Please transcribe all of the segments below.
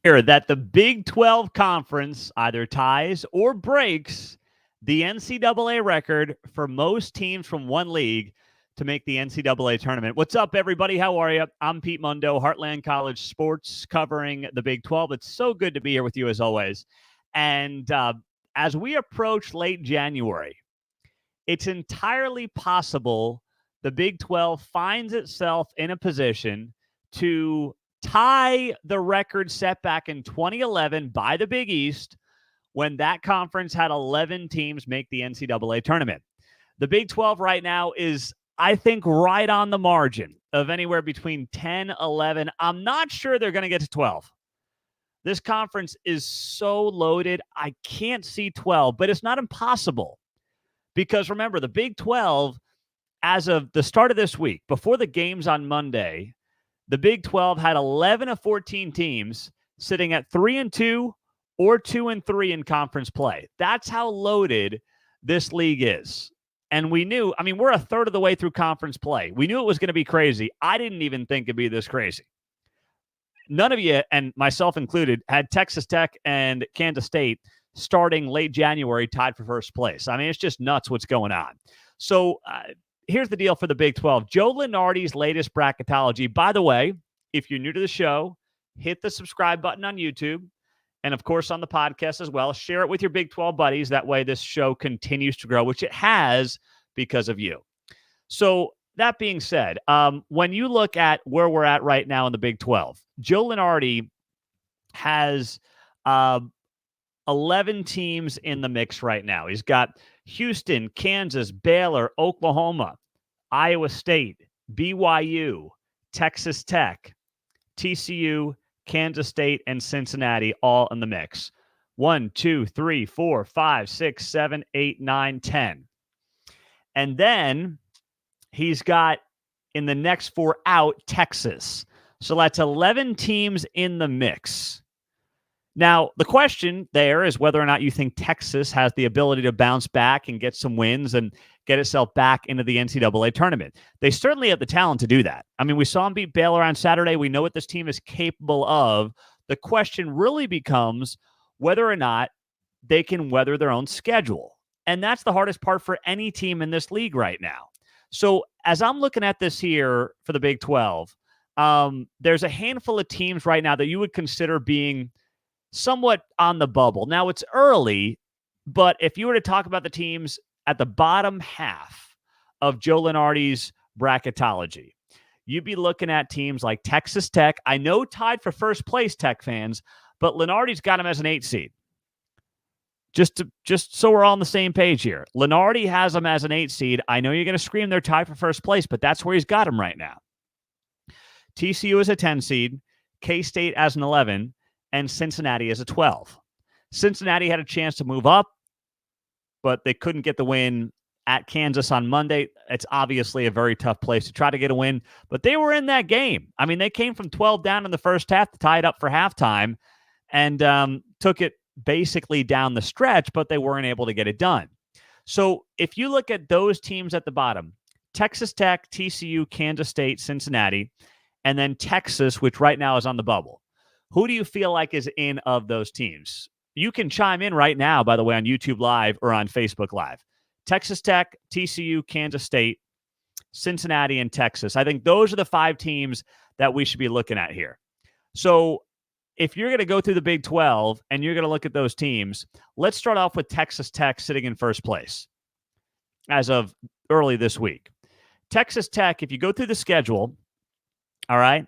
Here, that the Big 12 Conference either ties or breaks the NCAA record for most teams from one league to make the NCAA tournament. What's up, everybody? How are you? I'm Pete Mundo, Heartland College Sports, covering the Big 12. It's so good to be here with you as always. And as we approach late January, it's entirely possible the Big 12 finds itself in a position to tie the record set back in 2011 by the Big East when that conference had 11 teams make the NCAA tournament. The Big 12 right now is, I think, right on the margin of anywhere between 10, 11. I'm not sure they're going to get to 12. This conference is so loaded, I can't see 12, but it's not impossible. Because remember, the Big 12, as of the start of this week, before the games on Monday, the Big 12 had 11 of 14 teams sitting at 3-2 or 2-3 in conference play. That's how loaded this league is. And we knew, we're a third of the way through conference play. We knew it was going to be crazy. I didn't even think it'd be this crazy. None of you, and myself included, had Texas Tech and Kansas State starting late January tied for first place. It's just nuts what's going on. So here's the deal for the Big 12. Joe Lunardi's latest bracketology. By the way, if you're new to the show, hit the subscribe button on YouTube and, of course, on the podcast as well. Share it with your Big 12 buddies. That way this show continues to grow, which it has because of you. So that being said, when you look at where we're at right now in the Big 12, Joe Lunardi has 11 teams in the mix right now. He's got Houston, Kansas, Baylor, Oklahoma, Iowa State, BYU, Texas Tech, TCU, Kansas State, and Cincinnati all in the mix. 1, 2, 3, 4, 5, 6, 7, 8, 9, 10. And then he's got in the next four out Texas. So that's 11 teams in the mix. Now, the question there is whether or not you think Texas has the ability to bounce back and get some wins and get itself back into the NCAA tournament. They certainly have the talent to do that. We saw them beat Baylor on Saturday. We know what this team is capable of. The question really becomes whether or not they can weather their own schedule. And that's the hardest part for any team in this league right now. So as I'm looking at this here for the Big 12, there's a handful of teams right now that you would consider being somewhat on the bubble. Now, it's early, but if you were to talk about the teams at the bottom half of Joe Lunardi's bracketology, you'd be looking at teams like Texas Tech. I know tied for first place, Tech fans, but Lunardi's got them as an 8 seed. Just so we're all on the same page here. Lunardi has them as an 8 seed. I know you're going to scream they're tied for first place, but that's where he's got them right now. TCU is a 10 seed, K-State as an 11, and Cincinnati as a 12. Cincinnati had a chance to move up, but they couldn't get the win at Kansas on Monday. It's obviously a very tough place to try to get a win, but they were in that game. They came from 12 down in the first half to tie it up for halftime and took it basically down the stretch, but they weren't able to get it done. So if you look at those teams at the bottom, Texas Tech, TCU, Kansas State, Cincinnati, and then Texas, which right now is on the bubble, who do you feel like is in of those teams? You can chime in right now, by the way, on YouTube Live or on Facebook Live. Texas Tech, TCU, Kansas State, Cincinnati, and Texas. I think those are the 5 teams that we should be looking at here. So if you're going to go through the Big 12 and you're going to look at those teams, let's start off with Texas Tech sitting in first place as of early this week. Texas Tech, if you go through the schedule, all right,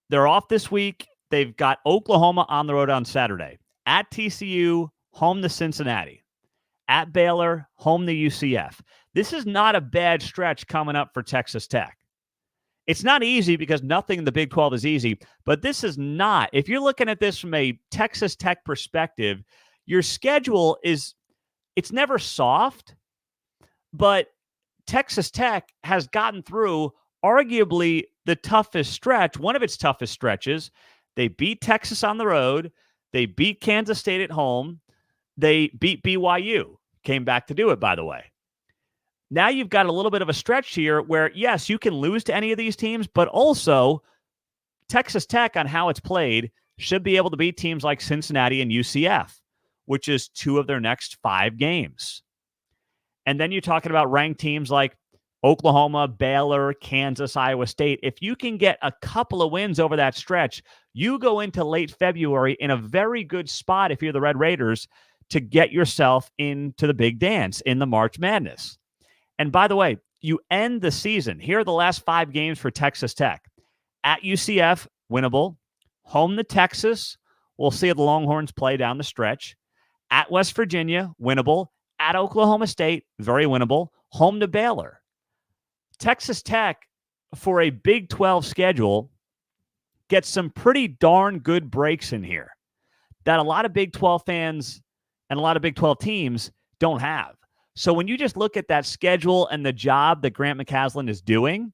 they're off this week. They've got Oklahoma on the road on Saturday. At TCU, home to Cincinnati. At Baylor, home to UCF. This is not a bad stretch coming up for Texas Tech. It's not easy because nothing in the Big 12 is easy, but this is not. If you're looking at this from a Texas Tech perspective, your schedule it's never soft, but Texas Tech has gotten through arguably the toughest stretch, one of its toughest stretches. They beat Texas on the road. They beat Kansas State at home. They beat BYU. Came back to do it, by the way. Now you've got a little bit of a stretch here where, yes, you can lose to any of these teams, but also Texas Tech, on how it's played, should be able to beat teams like Cincinnati and UCF, which is 2 of their next 5 games. And then you're talking about ranked teams like Oklahoma, Baylor, Kansas, Iowa State. If you can get a couple of wins over that stretch, you go into late February in a very good spot if you're the Red Raiders to get yourself into the big dance in the March Madness. And by the way, you end the season. Here are the last 5 games for Texas Tech. At UCF, winnable. Home to Texas. We'll see how the Longhorns play down the stretch. At West Virginia, winnable. At Oklahoma State, very winnable. Home to Baylor. Texas Tech, for a Big 12 schedule, gets some pretty darn good breaks in here that a lot of Big 12 fans and a lot of Big 12 teams don't have. So when you just look at that schedule and the job that Grant McCasland is doing,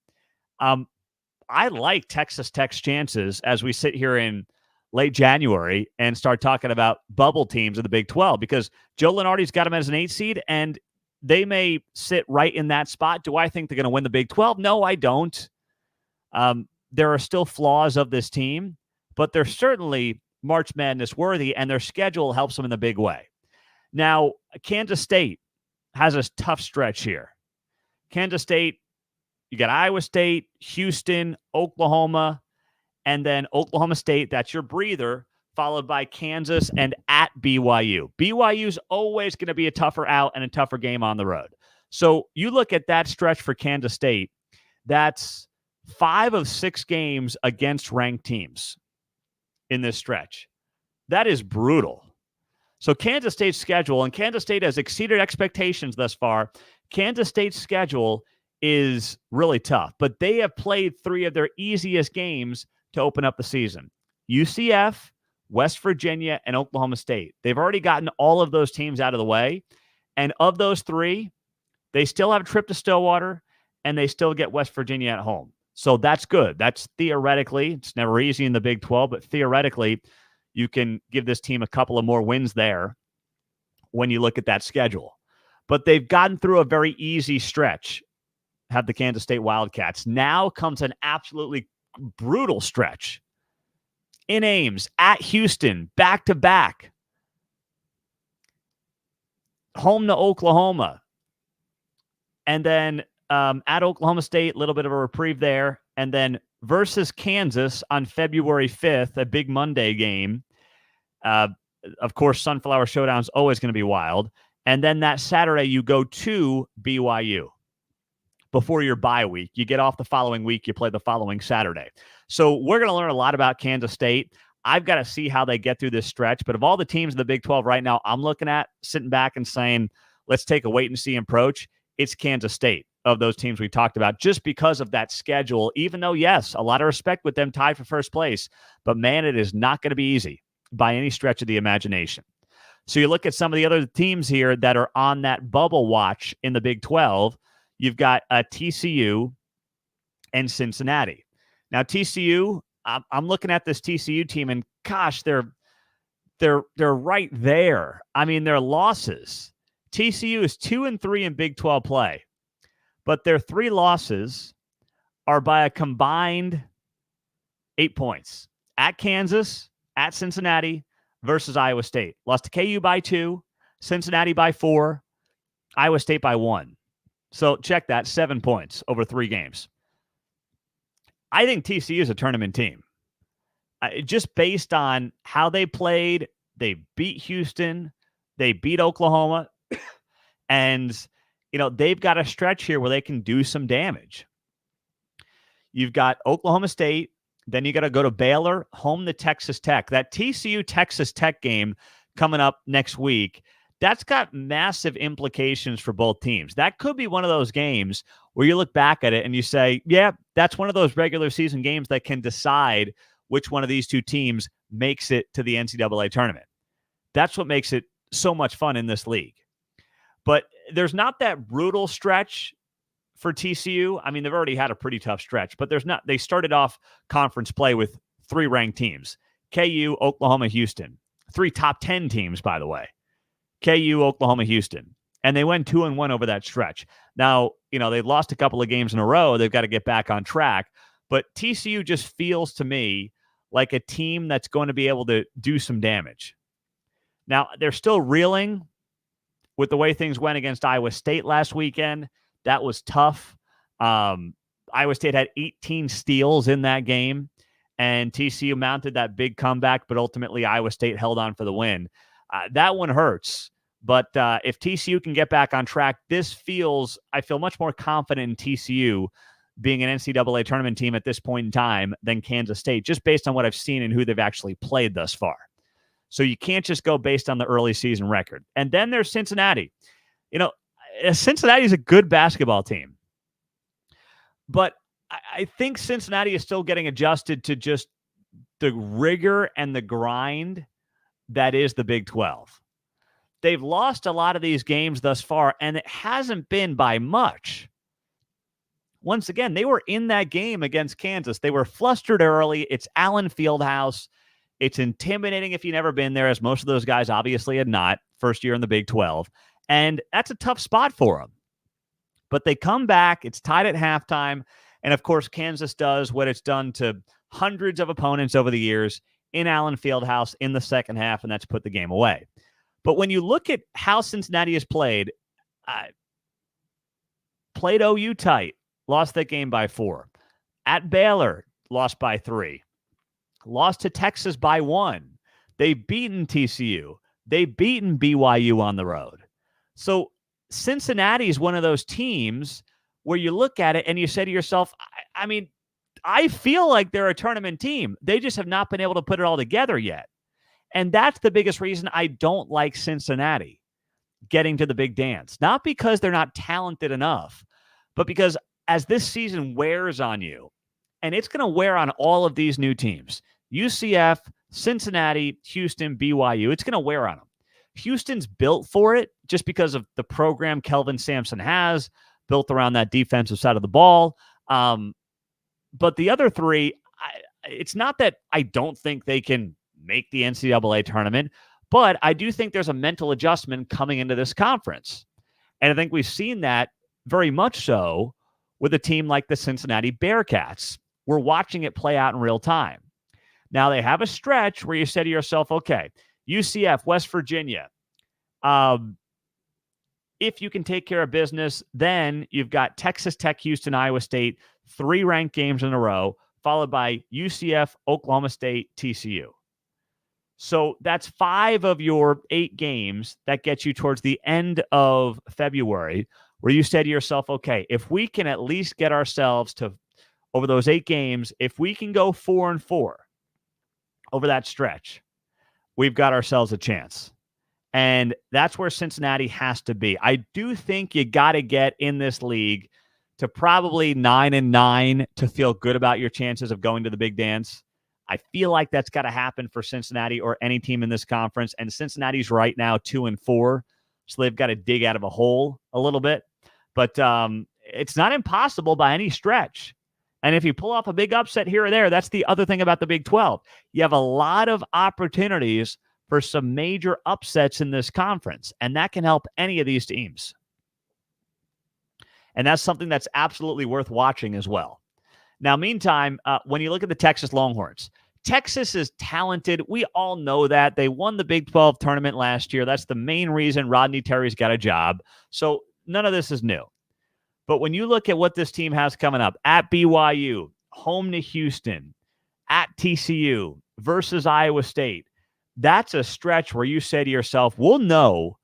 I like Texas Tech's chances as we sit here in late January and start talking about bubble teams in the Big 12, because Joe Lunardi's got them as an 8 seed, and they may sit right in that spot. Do I think they're going to win the Big 12? No, I don't. There are still flaws of this team, but they're certainly March Madness worthy, and their schedule helps them in the big way. Now, Kansas State has a tough stretch here. Kansas State, you got Iowa State, Houston, Oklahoma, and then Oklahoma State. That's your breather, followed by Kansas and at BYU. BYU's always going to be a tougher out and a tougher game on the road. So you look at that stretch for Kansas State, that's 5 of 6 games against ranked teams in this stretch. That is brutal. So Kansas State's schedule, and Kansas State has exceeded expectations thus far. Kansas State's schedule is really tough, but they have played 3 of their easiest games to open up the season. UCF, West Virginia, and Oklahoma State. They've already gotten all of those teams out of the way. And of those 3, they still have a trip to Stillwater, and they still get West Virginia at home. So that's good. That's theoretically, it's never easy in the Big 12, but theoretically, you can give this team a couple of more wins there when you look at that schedule. But they've gotten through a very easy stretch, have the Kansas State Wildcats. Now comes an absolutely brutal stretch. In Ames, at Houston, back-to-back. Home to Oklahoma. And then at Oklahoma State, a little bit of a reprieve there. And then versus Kansas on February 5th, a big Monday game. Of course, Sunflower Showdown's always going to be wild. And then that Saturday, you go to BYU before your bye week. You get off the following week. You play the following Saturday. So we're going to learn a lot about Kansas State. I've got to see how they get through this stretch. But of all the teams in the Big 12 right now, I'm looking at sitting back and saying, let's take a wait-and-see approach. It's Kansas State of those teams we talked about, just because of that schedule, even though, yes, a lot of respect with them tied for first place. But, man, it is not going to be easy by any stretch of the imagination. So you look at some of the other teams here that are on that bubble watch in the Big 12. You've got TCU and Cincinnati. Now, TCU, I'm looking at this TCU team, and gosh, they're right there. I mean, their losses. TCU is 2-3 in Big 12 play, but their 3 losses are by a combined 8 points. At Kansas, at Cincinnati, versus Iowa State. Lost to KU by 2, Cincinnati by 4, Iowa State by 1. So check that, 7 points over 3 games. I think TCU is a tournament team. Just based on how they played, they beat Houston, they beat Oklahoma, and they've got a stretch here where they can do some damage. You've got Oklahoma State, then you got to go to Baylor, home to Texas Tech. That TCU-Texas Tech game coming up next week, that's got massive implications for both teams. That could be one of those games where you look back at it and you say, yeah, that's one of those regular season games that can decide which one of these 2 teams makes it to the NCAA tournament. That's what makes it so much fun in this league. But there's not that brutal stretch for TCU. I mean, they've already had a pretty tough stretch, but there's not. They started off conference play with 3 ranked teams: KU, Oklahoma, Houston. 3 top 10 teams, by the way. KU, Oklahoma, Houston. And they went 2-1 over that stretch. Now, they've lost a couple of games in a row. They've got to get back on track. But TCU just feels to me like a team that's going to be able to do some damage. Now, they're still reeling with the way things went against Iowa State last weekend. That was tough. Iowa State had 18 steals in that game, and TCU mounted that big comeback, but ultimately Iowa State held on for the win. That one hurts, but if TCU can get back on track, I feel much more confident in TCU being an NCAA tournament team at this point in time than Kansas State, just based on what I've seen and who they've actually played thus far. So you can't just go based on the early season record. And then there's Cincinnati. Cincinnati is a good basketball team, but I think Cincinnati is still getting adjusted to just the rigor and the grind that is the Big 12. They've lost a lot of these games thus far, and it hasn't been by much. Once again, they were in that game against Kansas. They were flustered early. It's Allen Fieldhouse. It's intimidating if you've never been there, as most of those guys obviously had not, first year in the Big 12. And that's a tough spot for them. But they come back. It's tied at halftime. And, of course, Kansas does what it's done to hundreds of opponents over the years in Allen Fieldhouse in the second half, and that's put the game away. But when you look at how Cincinnati has played OU tight, lost that game by 4. At Baylor, lost by 3. Lost to Texas by 1. They've beaten TCU. They've beaten BYU on the road. So Cincinnati is one of those teams where you look at it and you say to yourself, I feel like they're a tournament team. They just have not been able to put it all together yet. And that's the biggest reason I don't like Cincinnati getting to the big dance. Not because they're not talented enough, but because as this season wears on you, and it's going to wear on all of these new teams, UCF, Cincinnati, Houston, BYU, it's going to wear on them. Houston's built for it just because of the program Kelvin Sampson has, built around that defensive side of the ball. But the other three, it's not that I don't think they can make the NCAA tournament, but I do think there's a mental adjustment coming into this conference. And I think we've seen that very much so with a team like the Cincinnati Bearcats. We're watching it play out in real time. Now, they have a stretch where you say to yourself, okay, UCF, West Virginia, if you can take care of business, then you've got Texas Tech, Houston, Iowa State, 3 ranked games in a row, followed by UCF, Oklahoma State, TCU. So that's 5 of your 8 games that get you towards the end of February, where you say to yourself, okay, if we can at least get ourselves to, over those 8 games, if we can go 4-4 over that stretch, we've got ourselves a chance. And that's where Cincinnati has to be. I do think you got to get in this league to probably 9-9 to feel good about your chances of going to the big dance. I feel like that's got to happen for Cincinnati or any team in this conference. And Cincinnati's right now 2-4. So they've got to dig out of a hole a little bit. But it's not impossible by any stretch. And if you pull off a big upset here or there, that's the other thing about the Big 12. You have a lot of opportunities for some major upsets in this conference, and that can help any of these teams. And that's something that's absolutely worth watching as well. Now, meantime, when you look at the Texas Longhorns, Texas is talented. We all know that. They won the Big 12 tournament last year. That's the main reason Rodney Terry's got a job. So none of this is new. But when you look at what this team has coming up, at BYU, home to Houston, at TCU, versus Iowa State, that's a stretch where you say to yourself, we'll know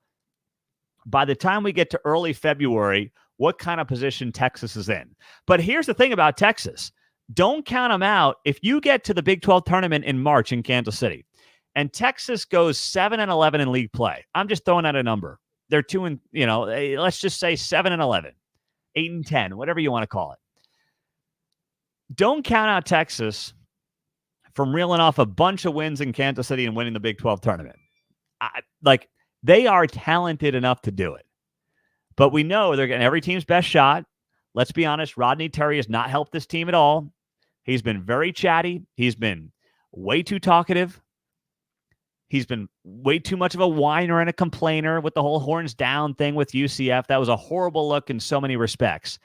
by the time we get to early February what kind of position Texas is in. But here's the thing about Texas. Don't count them out. If you get to the Big 12 tournament in March in Kansas City, and Texas goes 7-11 in league play, I'm just throwing out a number. They're 2 let's just say 7-11. 8-10, whatever you want to call it. Don't count out Texas from reeling off a bunch of wins in Kansas City and winning the Big 12 tournament. They are talented enough to do it. But we know they're getting every team's best shot. Let's be honest, Rodney Terry has not helped this team at all. He's been very chatty. He's been way too talkative. He's been way too much of a whiner and a complainer with the whole horns down thing with UCF. That was a horrible look in so many respects.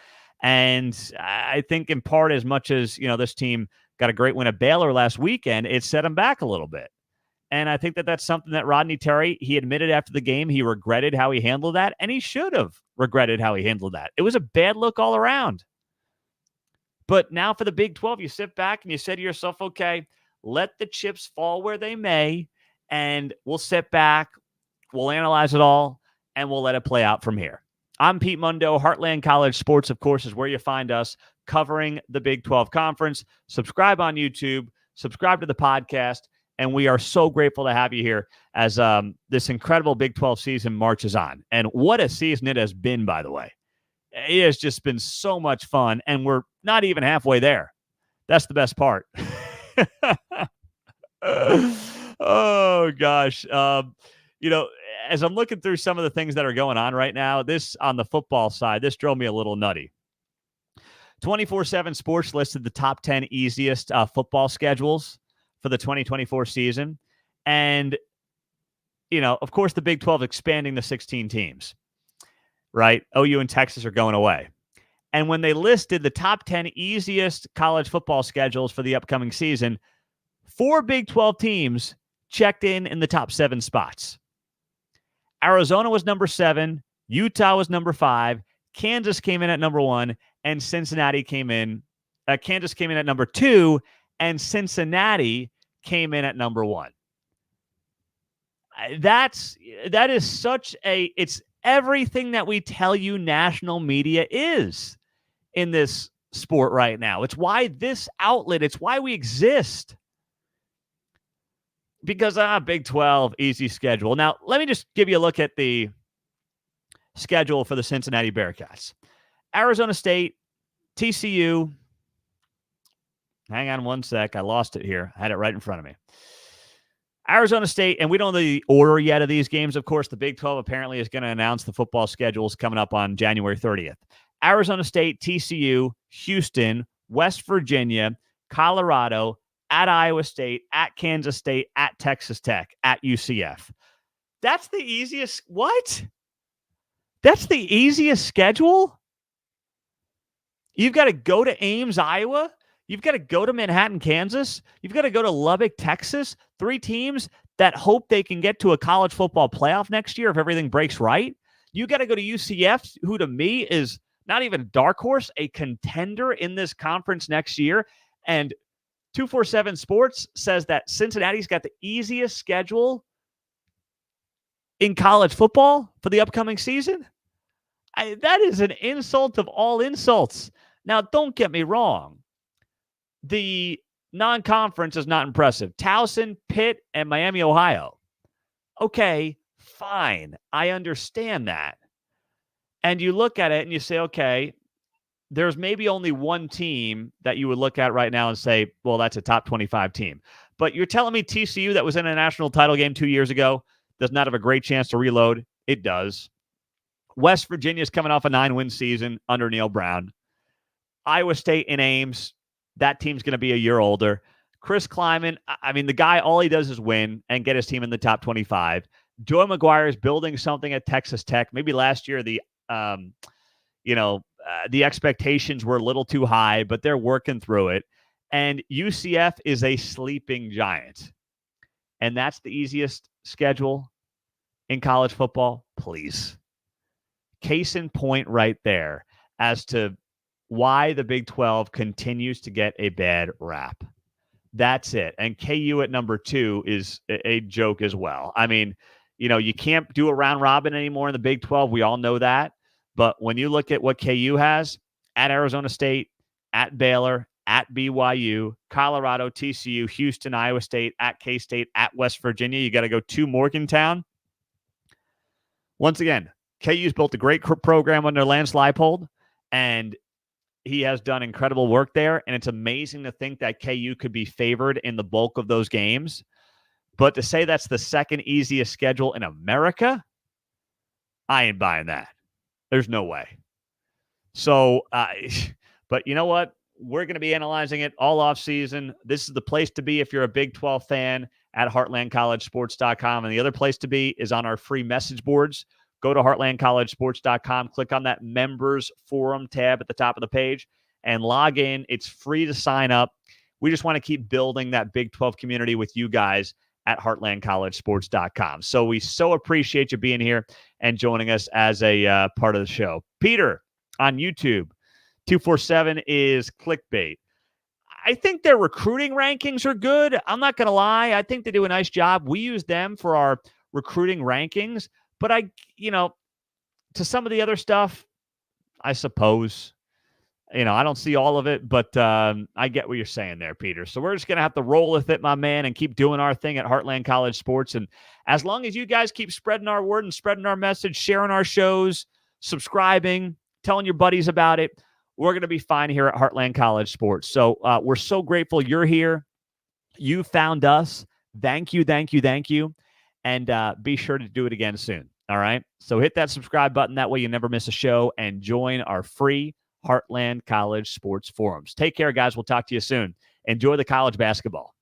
And I think in part, as much as, this team got a great win at Baylor last weekend. It set them back a little bit. And I think that that's something that Rodney Terry, he admitted after the game, he regretted how he handled that, and he should have regretted how he handled that. It was a bad look all around. But now for the Big 12, you sit back and you say to yourself, okay, let the chips fall where they may, and we'll sit back, we'll analyze it all, and we'll let it play out from here. I'm Pete Mundo. Heartland College Sports, of course, is where you find us covering the Big 12 Conference. Subscribe on YouTube, subscribe to the podcast, and we are so grateful to have you here as this incredible Big 12 season marches on. And what a season it has been, by the way. It has just been so much fun, and we're not even halfway there. That's the best part. Oh, gosh. As I'm looking through some of the things that are going on right now, this on the football side, this drove me a little nutty. 24/7 Sports listed the top 10 easiest football schedules for the 2024 season. And, of course, the Big 12 expanding to 16 teams, right? OU and Texas are going away. And when they listed the top 10 easiest college football schedules for the upcoming season, 4 Big 12 teams checked in the top 7 spots. Arizona was number 7, Utah was number 5, Kansas came in at number 1, and Cincinnati came in. Kansas came in at number 2, and Cincinnati came in at number 1. That is such it's everything that we tell you national media is in this sport right now. It's why this outlet, it's why we exist. Because Big 12, easy schedule. Now, let me just give you a look at the schedule for the Cincinnati Bearcats. Arizona State, TCU. Hang on one sec. I lost it here. I had it right in front of me. Arizona State, and we don't know the order yet of these games. Of course, the Big 12 apparently is going to announce the football schedules coming up on January 30th. Arizona State, TCU, Houston, West Virginia, Colorado, at Iowa State, at Kansas State, at Texas Tech, at UCF. That's the easiest. What? That's the easiest schedule? You've got to go to Ames, Iowa. You've got to go to Manhattan, Kansas. You've got to go to Lubbock, Texas. 3 teams that hope they can get to a college football playoff next year if everything breaks right. You got to go to UCF, who to me is not even a dark horse, a contender in this conference next year. And 247 Sports says that Cincinnati's got the easiest schedule in college football for the upcoming season. That is an insult of all insults. Now, don't get me wrong. The non-conference is not impressive. Towson, Pitt, and Miami, Ohio. Okay, fine. I understand that. And you look at it and you say, okay, there's maybe only one team that you would look at right now and say, well, that's a top 25 team. But you're telling me TCU that was in a national title game 2 years ago does not have a great chance to reload? It does. West Virginia's coming off a 9-win season under Neil Brown. Iowa State and Ames, that team's going to be a year older. Chris Kleiman, I mean, the guy, all he does is win and get his team in the top 25. Joe McGuire is building something at Texas Tech. Maybe last year the expectations were a little too high, but they're working through it. And UCF is a sleeping giant. And that's the easiest schedule in college football? Please. Case in point right there as to why the Big 12 continues to get a bad rap. That's it. And KU at number 2 is a joke as well. I mean, you can't do a round robin anymore in the Big 12. We all know that. But when you look at what KU has at Arizona State, at Baylor, at BYU, Colorado, TCU, Houston, Iowa State, at K-State, at West Virginia, you got to go to Morgantown. Once again, KU's built a great program under Lance Leipold, and he has done incredible work there. And it's amazing to think that KU could be favored in the bulk of those games. But to say that's the second easiest schedule in America, I ain't buying that. There's no way. So, but you know what? We're going to be analyzing it all off season. This is the place to be if you're a Big 12 fan at heartlandcollegesports.com. And the other place to be is on our free message boards. Go to heartlandcollegesports.com, click on that members forum tab at the top of the page and log in. It's free to sign up. We just want to keep building that Big 12 community with you guys at heartlandcollegesports.com. So we so appreciate you being here and joining us as a part of the show. Peter on YouTube, 247 is clickbait. I think their recruiting rankings are good. I'm not going to lie. I think they do a nice job. We use them for our recruiting rankings. But to some of the other stuff, I suppose, I don't see all of it, but I get what you're saying there, Peter. So we're just going to have to roll with it, my man, and keep doing our thing at Heartland College Sports. And as long as you guys keep spreading our word and spreading our message, sharing our shows, subscribing, telling your buddies about it, we're going to be fine here at Heartland College Sports. So we're so grateful you're here. You found us. Thank you, thank you, thank you. And be sure to do it again soon. All right? So hit that subscribe button. That way you never miss a show, and join our free Heartland College Sports forums. Take care, guys. We'll talk to you soon. Enjoy the college basketball.